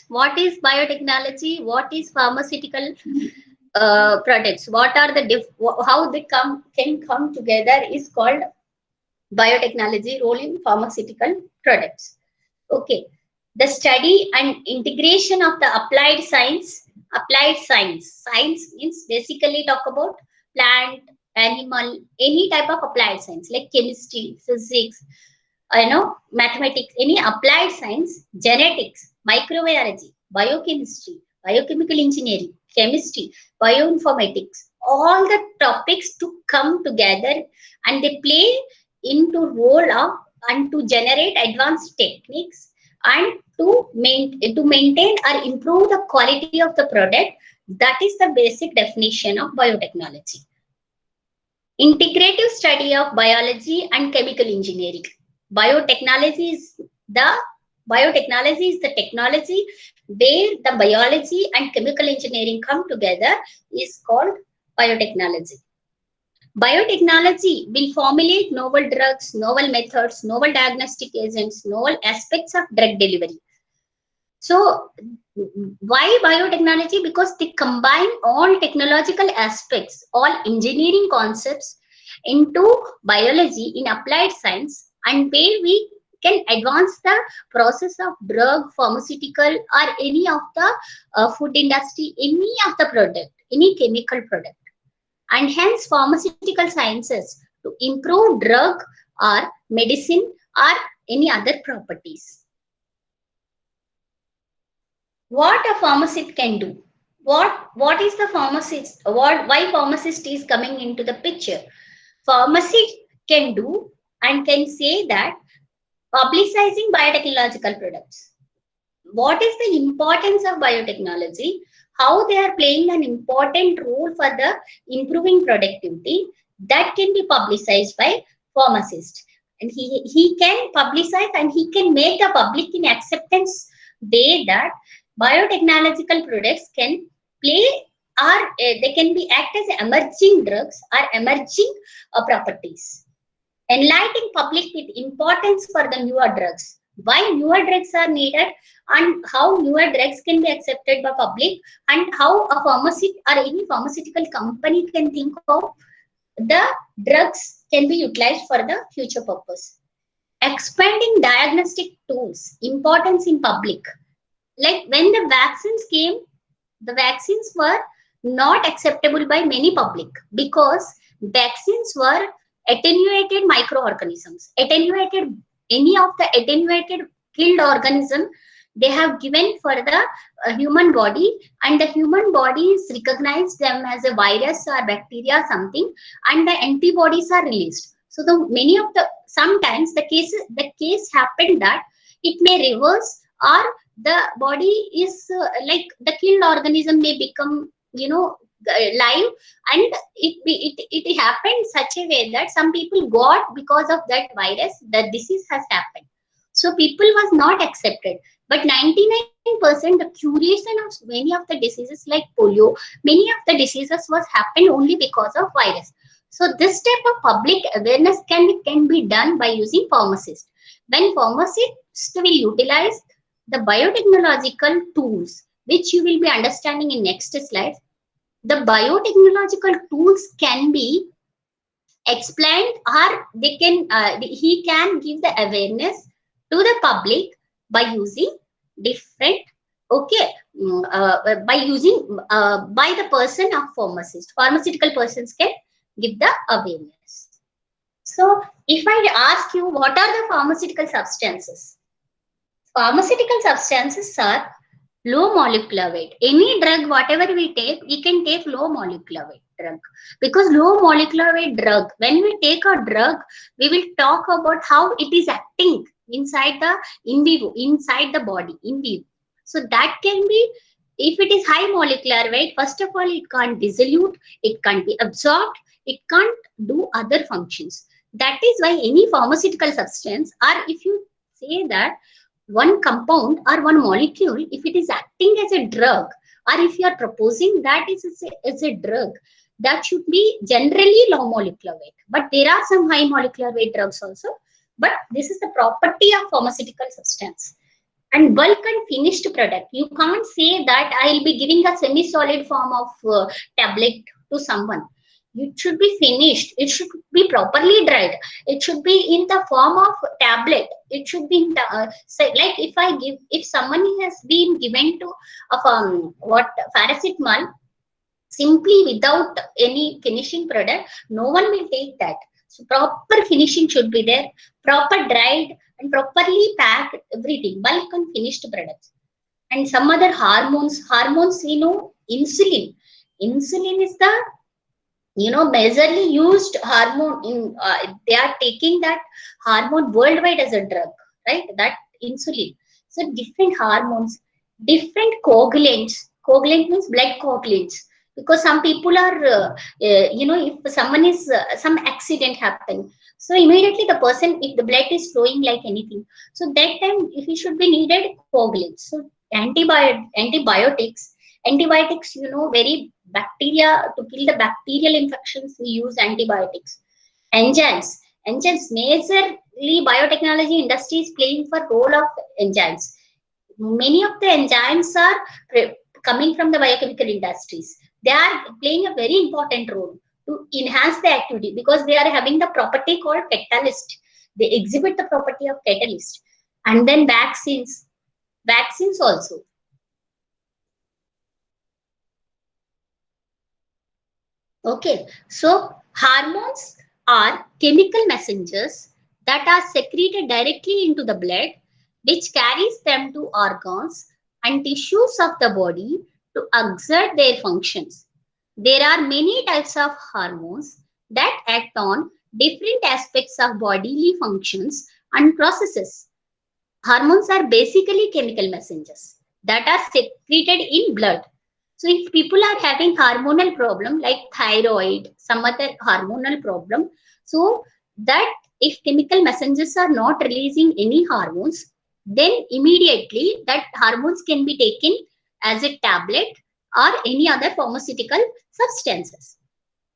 What is biotechnology? What is pharmaceutical products? What are the how they can come together is called biotechnology role in pharmaceutical products. Okay, the study and integration of the applied science. Applied science. Science means basically talk about plant, animal, any type of applied science like chemistry, physics, mathematics, any applied science, genetics, microbiology, biochemistry, biochemical engineering, chemistry, bioinformatics, all the topics to come together and they play into role of and to generate advanced techniques and to maintain or improve the quality of the product. That is the basic definition of biotechnology. Integrative study of biology and chemical engineering. Biotechnology is the biotechnology is the technology where the biology and chemical engineering come together is called biotechnology. Biotechnology will formulate novel drugs, novel methods, novel diagnostic agents, novel aspects of drug delivery. So, why biotechnology? Because they combine all technological aspects, all engineering concepts into biology in applied science, and where we can advance the process of drug, pharmaceutical, or any of the food industry, any of the product, any chemical product, and hence pharmaceutical sciences to improve drug or medicine or any other properties. What a pharmacist can do. What is the pharmacist? Why pharmacist is coming into the picture? Pharmacist can do and can say that publicizing biotechnological products. What is the importance of biotechnology? How they are playing an important role for the improving productivity that can be publicized by pharmacist. And he can publicize and he can make the public in acceptance way that biotechnological products can play or they can be act as emerging drugs or emerging properties, enlightening public with importance for the newer drugs, why newer drugs are needed and how newer drugs can be accepted by public, and how a pharmacy or any pharmaceutical company can think of the drugs can be utilized for the future purpose. Expanding diagnostic tools, importance in public. Like when the vaccines came, the vaccines were not acceptable by many public because vaccines were attenuated microorganisms, attenuated any of the attenuated killed organism they have given for the human body, and the human bodies recognize them as a virus or bacteria something, and the antibodies are released. So the many of the sometimes the case happened that it may reverse or the body is like the killed organism may become live, and it happened such a way that some people got because of that virus the disease has happened, so people was not accepted. But 99% the curation of many of the diseases like polio, many of the diseases was happened only because of virus. So this type of public awareness can be done by using pharmacists. When pharmacists will utilize the biotechnological tools, which you will be understanding in next slide, the biotechnological tools can be explained or they can he can give the awareness to the public by using different okay by using by the person of pharmaceutical persons can give the awareness. So if I ask you what are the pharmaceutical substances, pharmaceutical substances are low molecular weight. Any drug, whatever we can take low molecular weight drug. Because low molecular weight drug, when we take a drug, we will talk about how it is acting inside the in vivo, inside the body, in vivo. So that can be, if it is high molecular weight, first of all, it can't dissolute, it can't be absorbed, it can't do other functions. That is why any pharmaceutical substance, or if you say that one compound or one molecule, if it is acting as a drug, or if you are proposing that is a drug, that should be generally low molecular weight. But there are some high molecular weight drugs also. But this is the property of pharmaceutical substance. and bulk and finished product. You can't say that I'll be giving a semi-solid form of tablet to someone. It should be finished. It should be properly dried. It should be in the form of tablet. It should be in the say, like if someone has been given to of what paracetamol simply without any finishing product, no one will take that. So proper finishing should be there, proper dried and properly packed everything, bulk and finished products. And some other hormones we know, insulin. Insulin is the majorly used hormone in they are taking that hormone worldwide as a drug, right? That insulin. So different hormones, different coagulant means blood coagulants, because some people are if someone is some accident happen, so immediately the person, if the blood is flowing like anything, so that time if it should be needed coagulants. So antibiotics, very bacteria, to kill the bacterial infections we use antibiotics. Enzymes, majorly biotechnology industry is playing for role of enzymes. Many of the enzymes are coming from the biochemical industries. They are playing a very important role to enhance the activity, because they are having the property called catalyst. They exhibit the property of catalyst. And then vaccines also. Okay, so hormones are chemical messengers that are secreted directly into the blood, which carries them to organs and tissues of the body to exert their functions. There are many types of hormones that act on different aspects of bodily functions and processes. Hormones are basically chemical messengers that are secreted in blood. So if people are having hormonal problem like thyroid, some other hormonal problem, so that if chemical messengers are not releasing any hormones, then immediately that hormones can be taken as a tablet or any other pharmaceutical substances.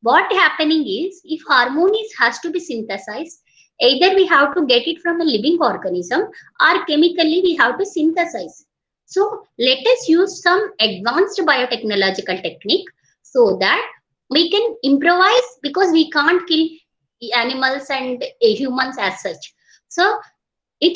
What happening is, if hormone has to be synthesized, either we have to get it from a living organism or chemically we have to synthesize. So let us use some advanced biotechnological technique so that we can improvise, because we can't kill animals and humans as such. So it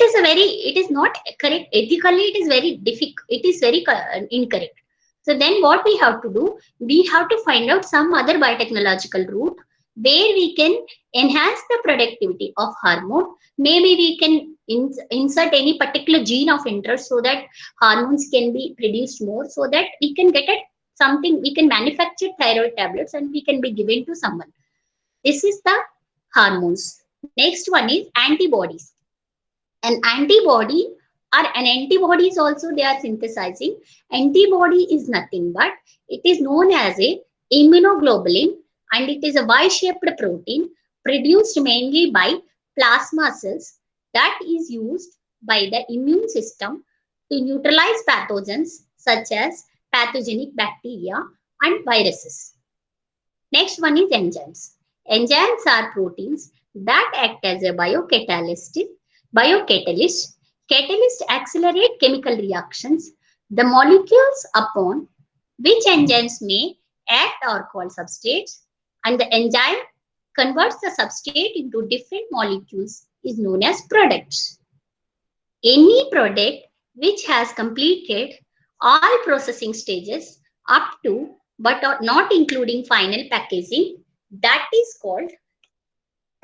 is not correct ethically, it is very difficult, it is very incorrect. So then what we have to do, we have to find out some other biotechnological route where we can enhance the productivity of hormone. Maybe we can insert any particular gene of interest so that hormones can be produced more, so that we can get at something, we can manufacture thyroid tablets and we can be given to someone. This is the hormones. Next one is antibodies. An antibody or an antibodies also they are synthesizing. Antibody is nothing but it is known as a immunoglobulin, and it is a Y-shaped protein produced mainly by plasma cells that is used by the immune system to neutralize pathogens such as pathogenic bacteria and viruses. Next one is enzymes. Enzymes are proteins that act as a biocatalyst. Catalysts accelerate chemical reactions. The molecules upon which enzymes may act are called substrates, and the enzyme converts the substrate into different molecules is known as products. Any product which has completed all processing stages up to but not including final packaging, that is called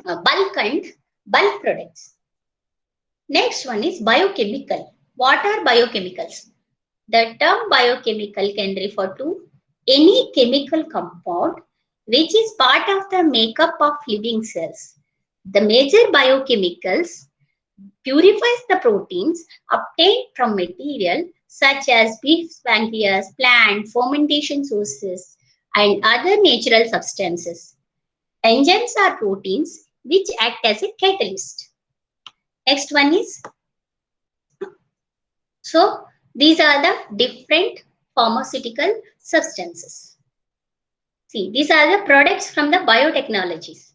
bulk and bulk products. Next one is biochemical. What are biochemicals? The term biochemical can refer to any chemical compound which is part of the makeup of living cells. The major biochemicals purifies the proteins obtained from material such as beef pancreas, plant, fermentation sources, and other natural substances. Enzymes are proteins which act as a catalyst. Next one is, so these are the different pharmaceutical substances. See, these are the products from the biotechnologies.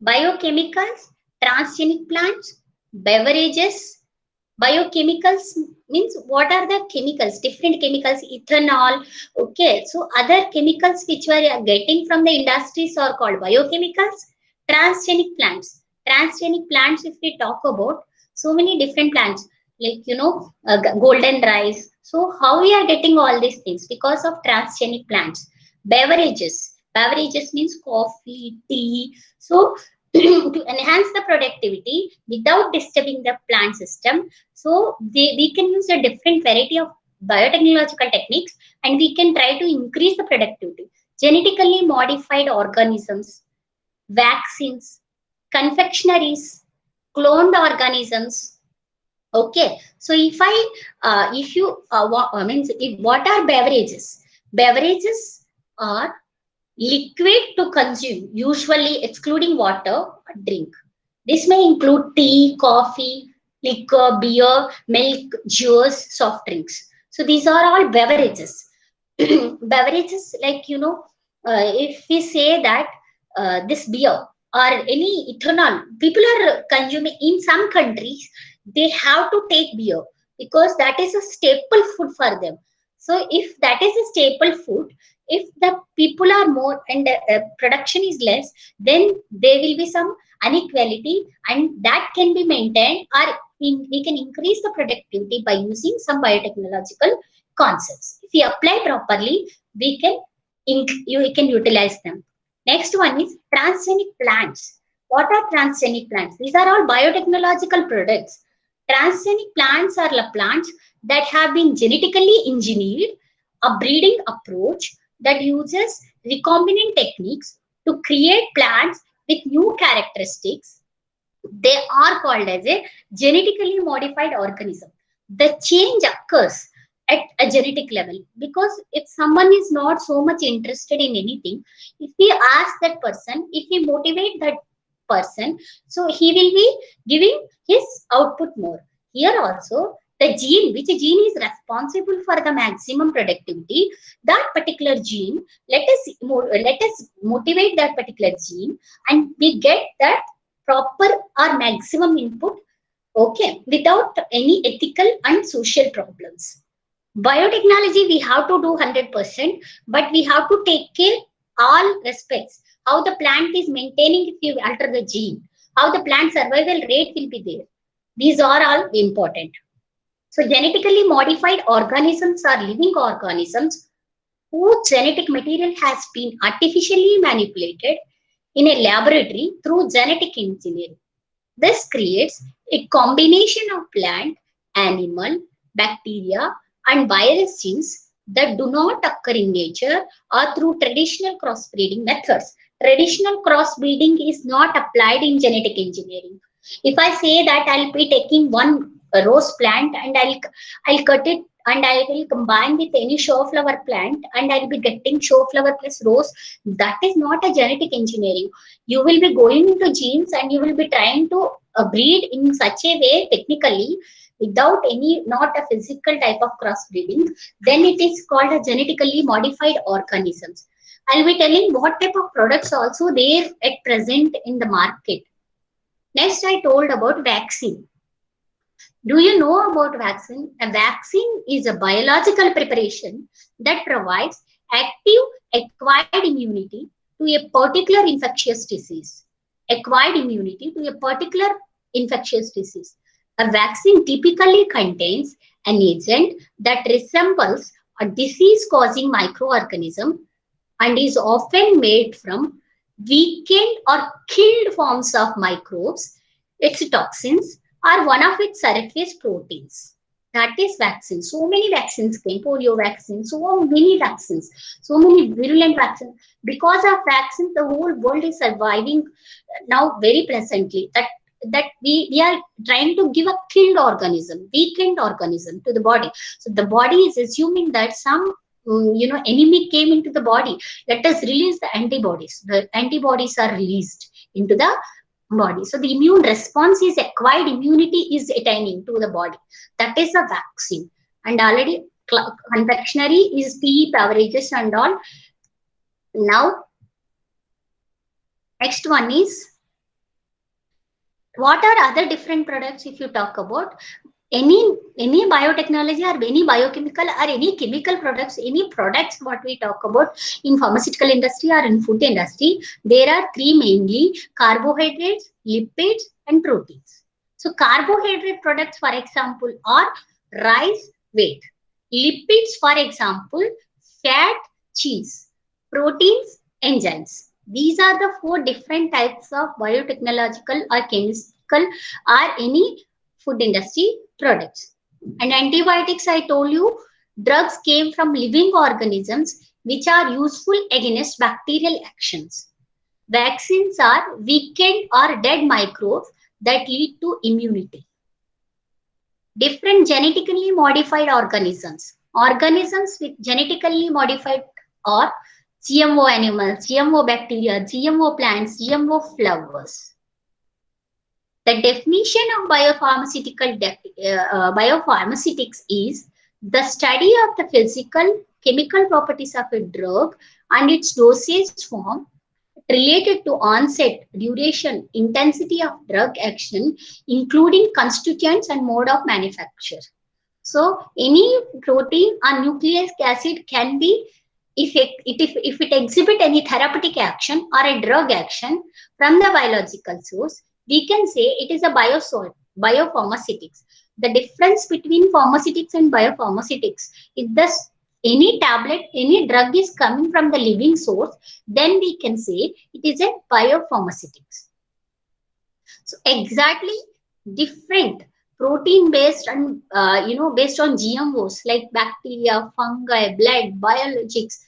Biochemicals, transgenic plants, beverages, biochemicals means what are the chemicals, different chemicals, ethanol. Okay, so other chemicals which we are getting from the industries are called biochemicals. Transgenic plants. Transgenic plants, if we talk about, so many different plants, like golden rice. So how we are getting all these things? Because of transgenic plants. Beverages. Beverages means coffee, tea. So to enhance the productivity without disturbing the plant system, so we can use a different variety of biotechnological techniques, and we can try to increase the productivity. Genetically modified organisms, vaccines, confectionaries, cloned organisms. Okay, so if you means if, what are beverages? Beverages are liquid to consume, usually excluding water or drink. This may include tea, coffee, liquor, beer, milk, juice, soft drinks. So these are all beverages. Beverages, like if we say that this beer or any ethanol, people are consuming in some countries, they have to take beer because that is a staple food for them. So if that is a staple food, if the people are more and production is less, then there will be some inequality, and that can be maintained, or we can increase the productivity by using some biotechnological concepts. If we apply properly, we can you can utilize them. Next one is transgenic plants. What are transgenic plants? These are all biotechnological products. Transgenic plants are the plants that have been genetically engineered, a breeding approach that uses recombinant techniques to create plants with new characteristics. They are called as a genetically modified organism. The change occurs at a genetic level, because if someone is not so much interested in anything, if we ask that person, if we motivate that person, so he will be giving his output more. Here also, the gene, which gene is responsible for the maximum productivity, that particular gene, let us motivate that particular gene, and we get that proper or maximum input, okay, without any ethical and social problems. Biotechnology, we have to do 100%, but we have to take care all respects. How the plant is maintaining if you alter the gene, how the plant survival rate will be there. These are all important. So genetically modified organisms are living organisms whose genetic material has been artificially manipulated in a laboratory through genetic engineering. This creates a combination of plant, animal, bacteria, and virus genes that do not occur in nature or through traditional crossbreeding methods. Traditional crossbreeding is not applied in genetic engineering. If I say that I'll be taking one rose plant and I'll cut it and I will combine with any show flower plant and I'll be getting show flower plus rose, that is not a genetic engineering. You will be going into genes and you will be trying to breed in such a way technically without any, not a physical type of crossbreeding, then it is called a genetically modified organisms. I'll be telling what type of products also there at present in the market. Next, I told about vaccine. Do you know about vaccine? A vaccine is a biological preparation that provides active acquired immunity to a particular infectious disease. Acquired immunity to a particular infectious disease. A vaccine typically contains an agent that resembles a disease causing microorganism and is often made from weakened or killed forms of microbes. Its toxins are one of its surface proteins. That is vaccine. So many vaccines came, polio vaccine, so many vaccines, so many virulent vaccines. Because of vaccines, the whole world is surviving now very pleasantly. That we are trying to give a killed organism, weakened organism to the body. So the body is assuming that some enemy came into the body. Let us release the antibodies. The antibodies are released into the body. So the immune response is acquired immunity is attaining to the body. That is a vaccine. And already confectionery is tea, beverages and all. Now, next one is, what are other different products if you talk about? any biotechnology or any biochemical or any chemical products, any products what we talk about in pharmaceutical industry or in food industry, there are three mainly: carbohydrates, lipids, and proteins. So carbohydrate products, for example, are rice, wheat. Lipids, for example, fat, cheese. Proteins, enzymes. These are the four different types of biotechnological or chemical or any food industry products. And antibiotics, I told you, drugs came from living organisms which are useful against bacterial actions. Vaccines are weakened or dead microbes that lead to immunity. Different genetically modified organisms. Organisms with genetically modified or GMO animals, GMO bacteria, GMO plants, GMO flowers. The definition of biopharmaceutics is the study of the physical, chemical properties of a drug and its dosage form related to onset, duration, intensity of drug action, including constituents and mode of manufacture. So, any protein or nucleic acid can be, if it exhibit any therapeutic action or a drug action from the biological source, we can say it is a biopharmaceutics. The difference between pharmaceutics and biopharmaceutics is this: any tablet, any drug is coming from the living source, then we can say it is a biopharmaceutics. So exactly different protein based and based on GMOs like bacteria, fungi, blood, biologics,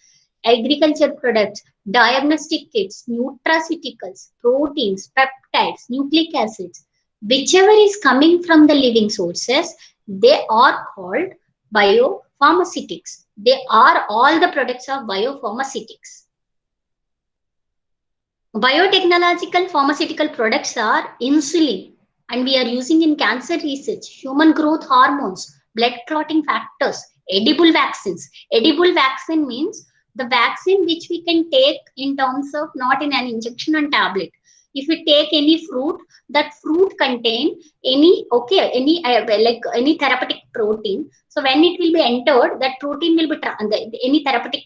agriculture products, diagnostic kits, nutraceuticals, proteins, peptides, nucleic acids, whichever is coming from the living sources, they are called biopharmaceutics. They are all the products of biopharmaceutics. Biotechnological pharmaceutical products are insulin, and we are using in cancer research, human growth hormones, blood clotting factors, edible vaccines. Edible vaccine means the vaccine which we can take in terms of not in an injection and tablet. If we take any fruit, that fruit contain any like any therapeutic protein. So when it will be entered, that protein will be any therapeutic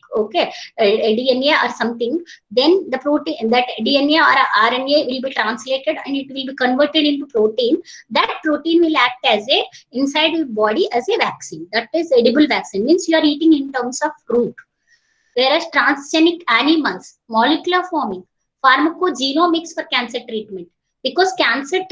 DNA or something, then the protein, that DNA or RNA will be translated and it will be converted into protein. That protein will act as a inside your body as a vaccine. That is edible vaccine, means you are eating in terms of fruit. Whereas transgenic animals, molecular forming, pharmacogenomics for cancer treatment. Because cancer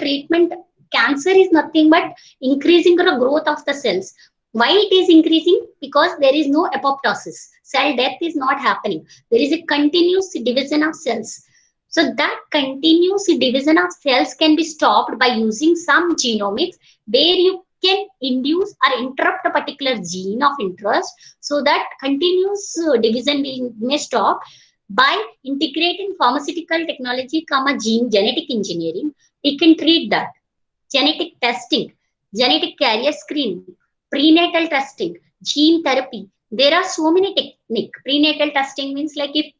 is nothing but increasing the growth of the cells. Why it is increasing? Because there is no apoptosis. Cell death is not happening. There is a continuous division of cells. So that continuous division of cells can be stopped by using some genomics where you can induce or interrupt a particular gene of interest, so that continuous division may stop. By integrating pharmaceutical technology, gene genetic engineering, we can treat that. Genetic testing, genetic carrier screening, prenatal testing, gene therapy. There are so many techniques. Prenatal testing means like if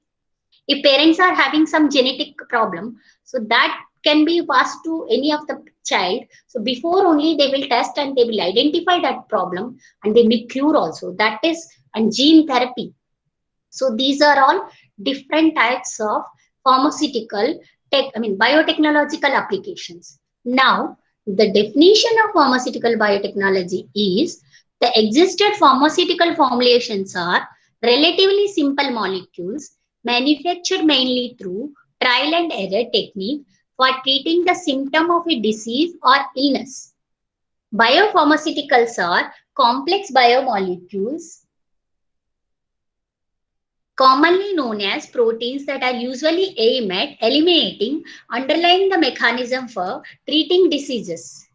parents are having some genetic problem, so that can be passed to any of the child. So before only they will test and they will identify that problem and they will cure also. That is, and gene therapy. So these are all different types of pharmaceutical biotechnological applications. Now, the definition of pharmaceutical biotechnology is: the existed pharmaceutical formulations are relatively simple molecules manufactured mainly through trial and error technique for treating the symptom of a disease or illness. Biopharmaceuticals are complex biomolecules commonly known as proteins that are usually aimed at eliminating underlying the mechanism for treating diseases.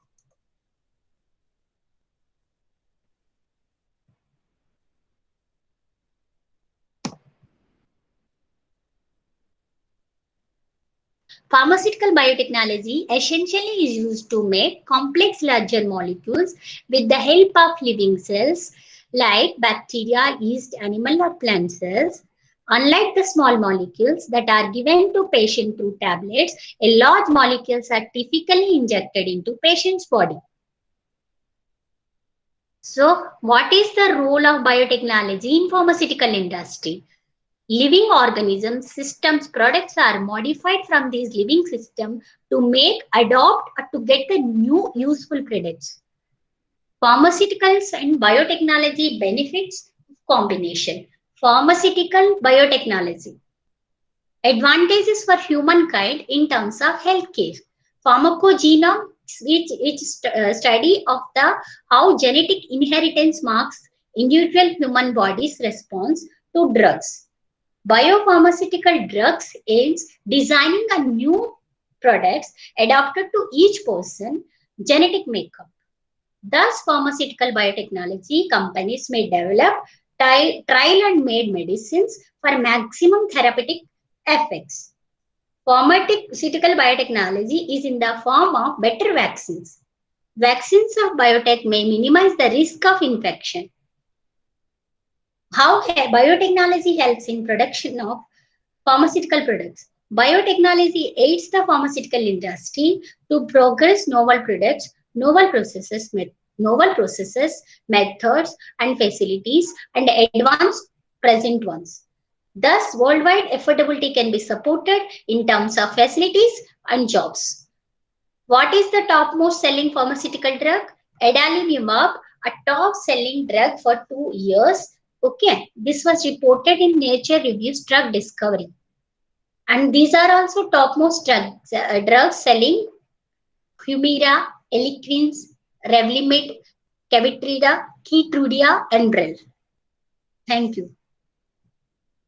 Pharmaceutical biotechnology essentially is used to make complex larger molecules with the help of living cells like bacteria, yeast, animal or plant cells. Unlike the small molecules that are given to patient through tablets, large molecules are typically injected into patient's body. So, what is the role of biotechnology in pharmaceutical industry? Living organisms, systems, products are modified from these living systems to make, adopt, or to get the new useful products. Pharmaceuticals and biotechnology benefits combination. Pharmaceutical biotechnology. Advantages for humankind in terms of healthcare. Pharmacogenome, which is study of the how genetic inheritance marks individual human body's response to drugs. Biopharmaceutical drugs aims designing a new products adapted to each person genetic makeup. Thus, pharmaceutical biotechnology companies may develop trial and made medicines for maximum therapeutic effects. Pharmaceutical biotechnology is in the form of better vaccines. Vaccines of biotech may minimize the risk of infection. How biotechnology helps in production of pharmaceutical products. Biotechnology aids the pharmaceutical industry to progress novel products, novel processes, methods, and facilities, and advance present ones. Thus, worldwide affordability can be supported in terms of facilities and jobs. What is the topmost selling pharmaceutical drug? Adalimumab, a top selling drug for 2 years. Okay, this was reported in Nature Reviews Drug Discovery. And these are also topmost drugs selling Humira, Eliquis, Revlimid, Cavitrida, Keytruda, and Brel. Thank you.